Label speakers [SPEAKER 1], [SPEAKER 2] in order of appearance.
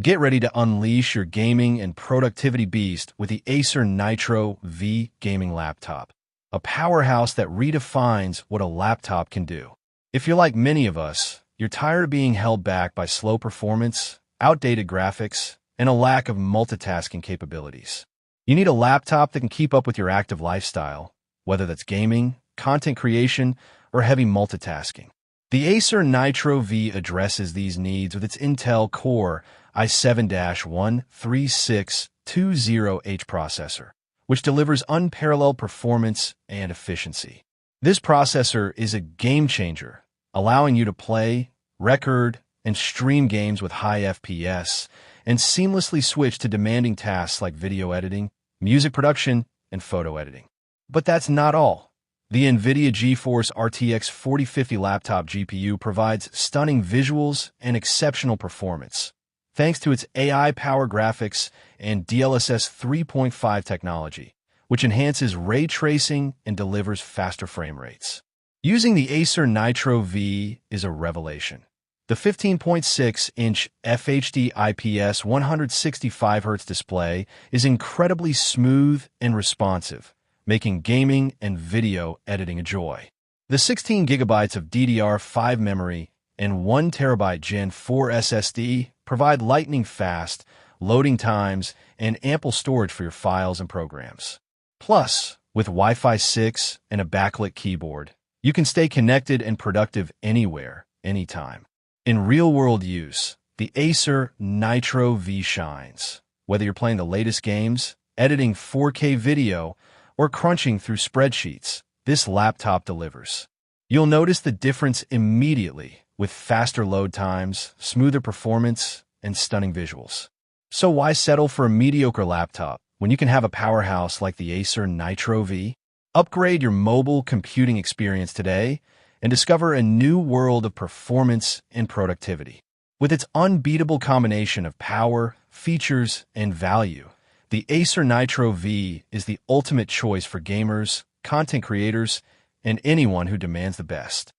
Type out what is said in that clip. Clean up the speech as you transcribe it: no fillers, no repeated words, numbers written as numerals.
[SPEAKER 1] Get ready to unleash your gaming and productivity beast with the Acer Nitro V gaming laptop, a powerhouse that redefines what a laptop can do. If you're like many of us, you're tired of being held back by slow performance, outdated graphics, and a lack of multitasking capabilities. You need a laptop that can keep up with your active lifestyle, whether that's gaming, content creation, or heavy multitasking. The Acer Nitro V addresses these needs with its Intel Core i7-13620H processor, which delivers unparalleled performance and efficiency. This processor is a game changer, allowing you to play, record, and stream games with high FPS and seamlessly switch to demanding tasks like video editing, music production, and photo editing. But that's not all. The NVIDIA GeForce RTX 4050 laptop GPU provides stunning visuals and exceptional performance, thanks to its AI-powered graphics and DLSS 3.5 technology, which enhances ray tracing and delivers faster frame rates. Using the Acer Nitro V is a revelation. The 15.6-inch FHD IPS 165Hz display is incredibly smooth and responsive, making gaming and video editing a joy. The 16 gigabytes of DDR5 memory and 1 terabyte Gen 4 SSD provide lightning-fast loading times and ample storage for your files and programs. Plus, with Wi-Fi 6 and a backlit keyboard, you can stay connected and productive anywhere, anytime. In real-world use, the Acer Nitro V shines. Whether you're playing the latest games, editing 4K video, or crunching through spreadsheets, this laptop delivers. You'll notice the difference immediately with faster load times, smoother performance, and stunning visuals. So why settle for a mediocre laptop when you can have a powerhouse like the Acer Nitro V? Upgrade your mobile computing experience today and discover a new world of performance and productivity. With its unbeatable combination of power, features, and value, the Acer Nitro V is the ultimate choice for gamers, content creators, and anyone who demands the best.